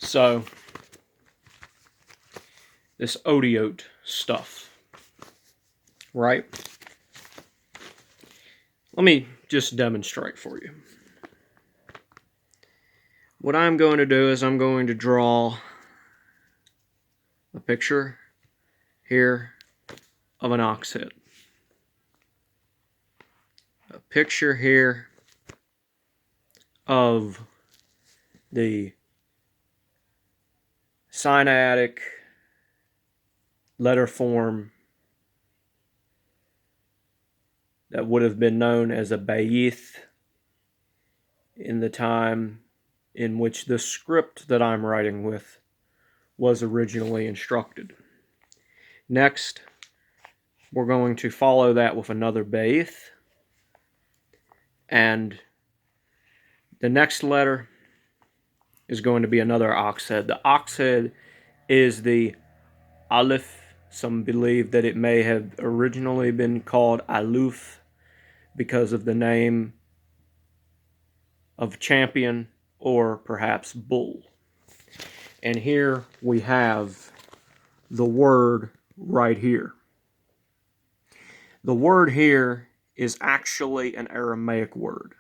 So, this otiot stuff, right? Let me just demonstrate for you. What I'm going to do is I'm going to draw a picture here of an ox head. A picture here of the Sinaitic letter form that would have been known as a bayith in the time in which the script that I'm writing with was originally instructed. Next, we're going to follow that with another bayith, and the next letter is going to be another ox head. The ox head is the aleph. Some believe that it may have originally been called aluf because of the name of champion or perhaps bull. And here we have the word right here. The word here is actually an Aramaic word.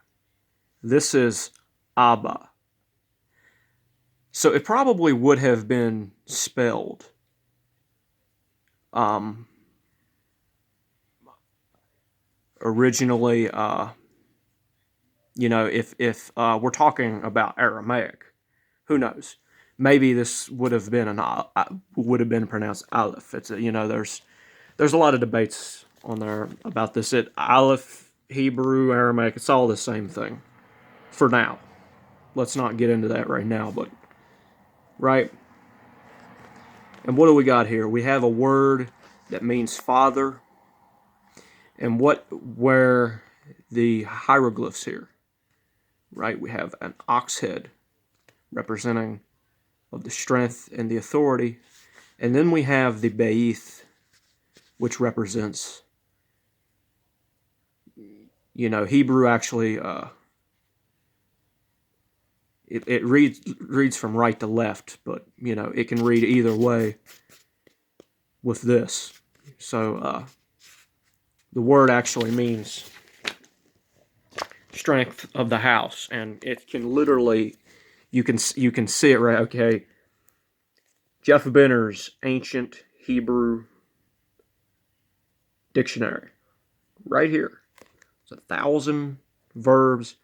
This is Abba. So it probably would have been spelled originally, if we're talking about Aramaic, who knows? Maybe this would have been pronounced Aleph. It's there's a lot of debates on there about this. Aleph, Hebrew, Aramaic, it's all the same thing for now. Let's not get into that right now, but right. And what do we got here? We have a word that means father. And where the hieroglyphs here, right? We have an ox head representing of the strength and the authority. And then we have the bayith, which represents, Hebrew actually, it reads from right to left, but, it can read either way with this. So, the word actually means strength of the house, and it can literally, you can see it right. Okay, Jeff Benner's Ancient Hebrew Dictionary, right here. It's 1,000 verbs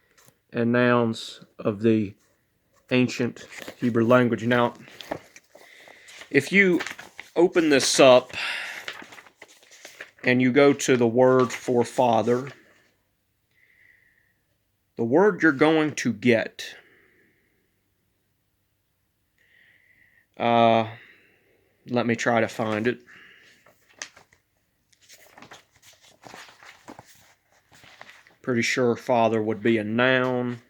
and nouns of the ancient Hebrew language. Now, if you open this up and you go to the word for father, the word you're going to get, let me try to find it. Pretty sure father would be a noun.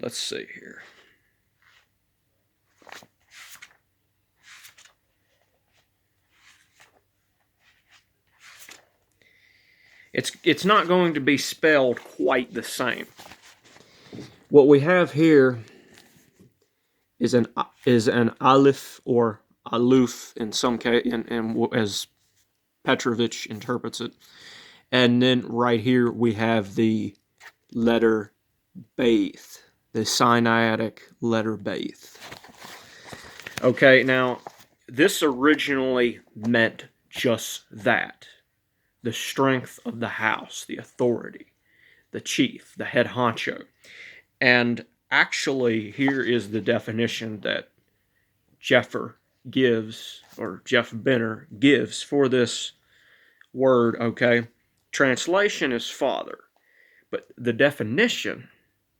Let's see here. It's not going to be spelled quite the same. What we have here is an aleph or aluf in some case, and as Petrovich interprets it. And then right here we have the letter Baith, the Sinaitic letter Baith. Okay, now this originally meant just that. The strength of the house, the authority, the chief, the head honcho. And actually, here is the definition that Jeff Benner gives for this word, okay? Translation is father, but the definition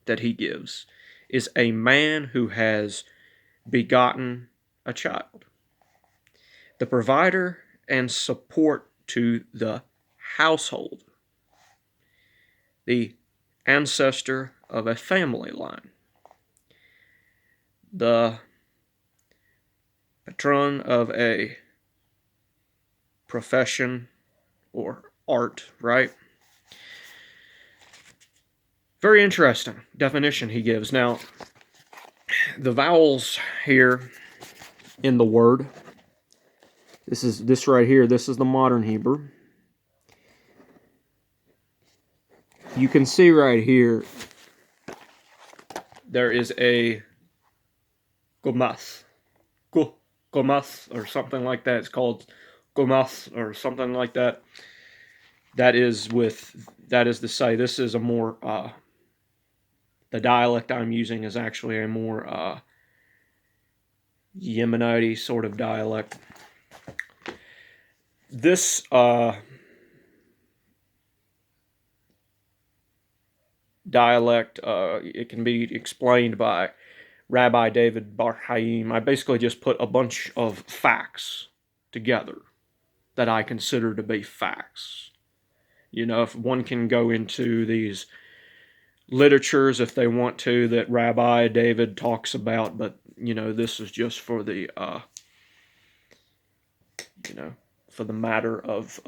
that he gives is a man who has begotten a child. The provider and support to the household, the ancestor of a family line, the patron of a profession or art, right? Very interesting definition he gives. Now, the vowels here in the word, this right here, this is the modern Hebrew. You can see right here, there is a gomath, gomath, or something like that. It's called gomath, or something like that. That is to say, this is a more, the dialect I'm using is actually a more Yemenite sort of dialect. This dialect, it can be explained by Rabbi David Bar Haim. I basically just put a bunch of facts together that I consider to be facts. You know, if one can go into these literatures if they want to that Rabbi David talks about, but you know, this is just for the you know, for the matter of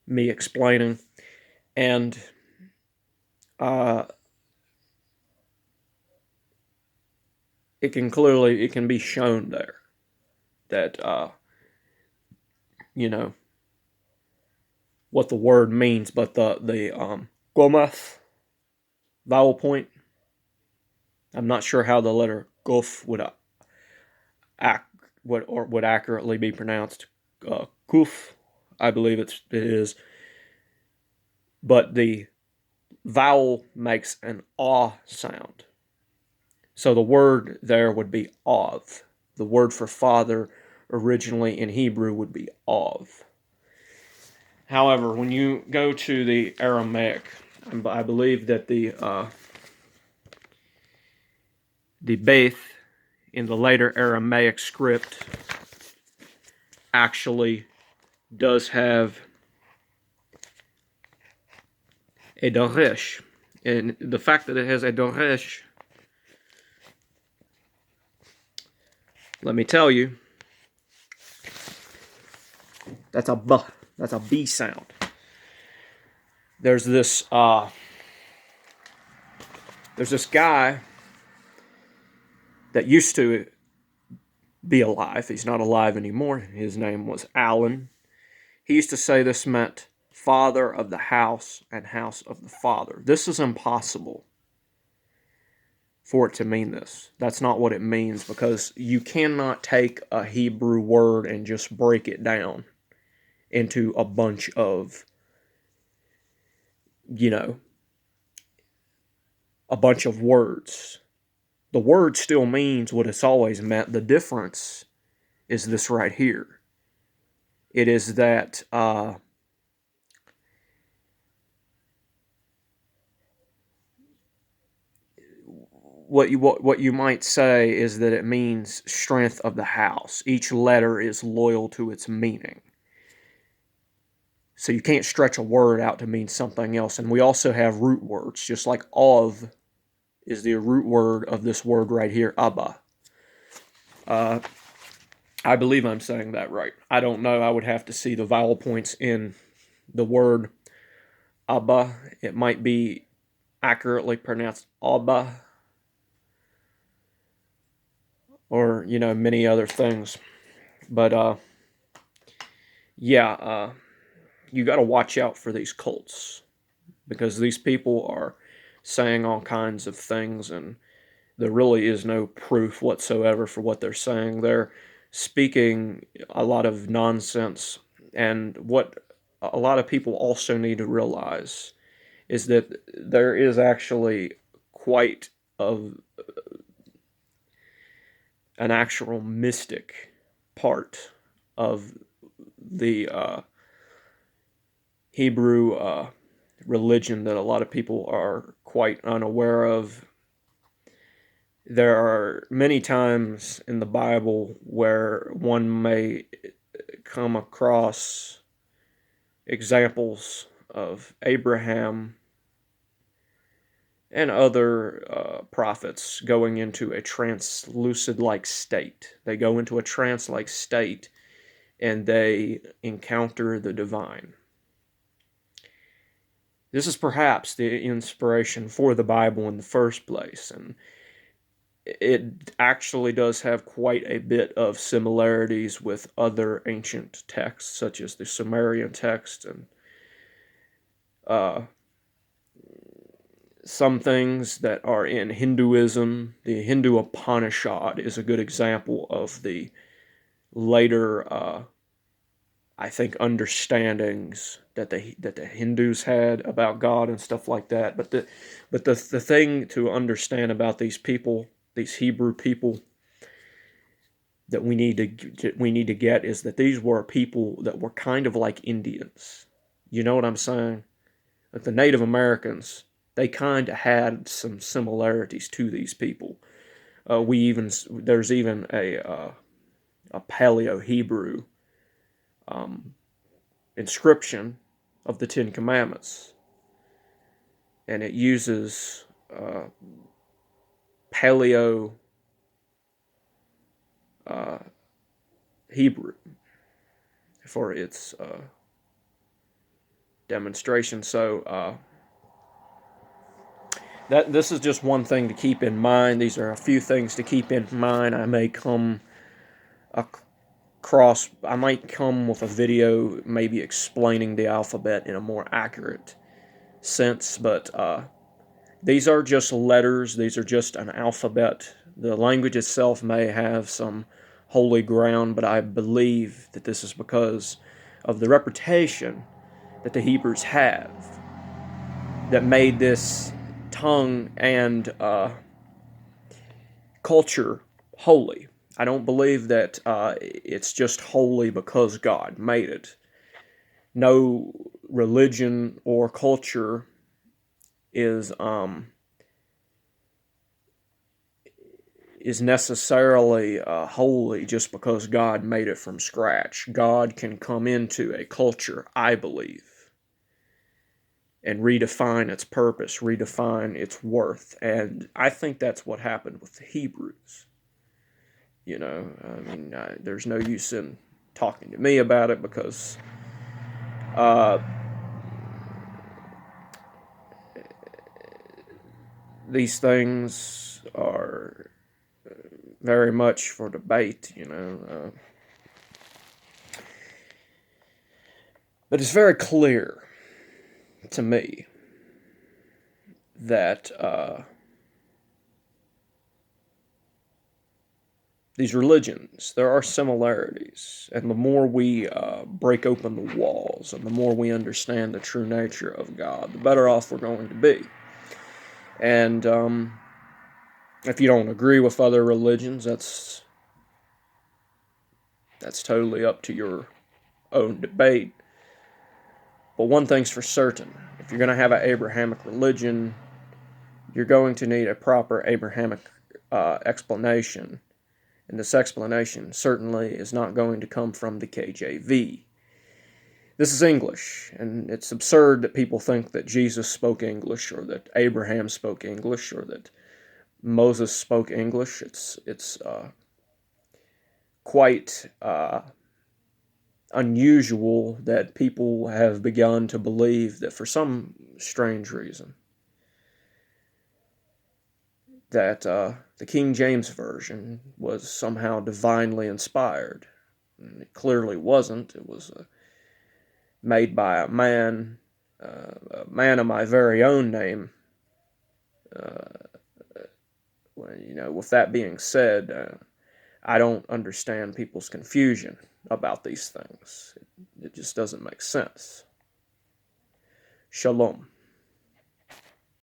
me explaining. And it can be shown there that you know, what the word means, but the gomath vowel point, I'm not sure how the letter gof would accurately be pronounced. Kuf, I believe it is, but the vowel makes an ah sound. So the word there would be of. The word for father originally in Hebrew would be of. However, when you go to the Aramaic, I believe that the Beth in the later Aramaic script actually does have a doresh. And the fact that it has a doresh, let me tell you, that's a b. That's a B sound. There's this guy that used to be alive. He's not alive anymore. His name was Alan. He used to say this meant father of the house and house of the father. This is impossible for it to mean this. That's not what it means, because you cannot take a Hebrew word and just break it down into a bunch of, you know, a bunch of words. The word still means what it's always meant. The difference is this right here. It is that what you might say is that it means strength of the house. Each letter is loyal to its meaning. So you can't stretch a word out to mean something else. And we also have root words, just like of is the root word of this word right here, Abba. I believe I'm saying that right. I don't know. I would have to see the vowel points in the word Abba. It might be accurately pronounced Abba, or, you know, many other things. But yeah, you got to watch out for these cults, because these people are saying all kinds of things, and there really is no proof whatsoever for what they're saying. They're speaking a lot of nonsense, and what a lot of people also need to realize is that there is actually quite an actual mystic part of the Hebrew religion that a lot of people are quite unaware of. There are many times in the Bible where one may come across examples of Abraham and other prophets going into a translucid-like state. They go into a trance-like state and they encounter the divine. This is perhaps the inspiration for the Bible in the first place, and it actually does have quite a bit of similarities with other ancient texts, such as the Sumerian text, and uh, some things that are in Hinduism. The Hindu Upanishad is a good example of the later, I think, understandings that the Hindus had about God and stuff like that. But the thing to understand about these people, these Hebrew people, that we need to get is that these were people that were kind of like Indians. You know what I'm saying? Like the Native Americans, they kind of had some similarities to these people. There's even a Paleo Hebrew um, inscription of the Ten Commandments, and it uses Paleo uh, Hebrew for its demonstration. So that this is just one thing to keep in mind. These are a few things to keep in mind. I might come with a video maybe explaining the alphabet in a more accurate sense, but these are just letters. These are just an alphabet. The language itself may have some holy ground, but I believe that this is because of the reputation that the Hebrews have that made this tongue and culture holy. I don't believe that it's just holy because God made it. No religion or culture is necessarily holy just because God made it from scratch. God can come into a culture, I believe, and redefine its purpose, redefine its worth. And I think that's what happened with the Hebrews. You know, I mean, there's no use in talking to me about it because uh, these things are very much for debate, you know. But it's very clear to me that these religions, there are similarities, and the more we break open the walls and the more we understand the true nature of God, the better off we're going to be. And if you don't agree with other religions, that's totally up to your own debate. But one thing's for certain: if you're going to have an Abrahamic religion, you're going to need a proper Abrahamic explanation. And this explanation certainly is not going to come from the KJV. This is English, and it's absurd that people think that Jesus spoke English, or that Abraham spoke English, or that Moses spoke English. It's quite unusual that people have begun to believe that for some strange reason that the King James Version was somehow divinely inspired. And it clearly wasn't. It was made by a man of my very own name. With that being said, I don't understand people's confusion about these things. It just doesn't make sense. Shalom.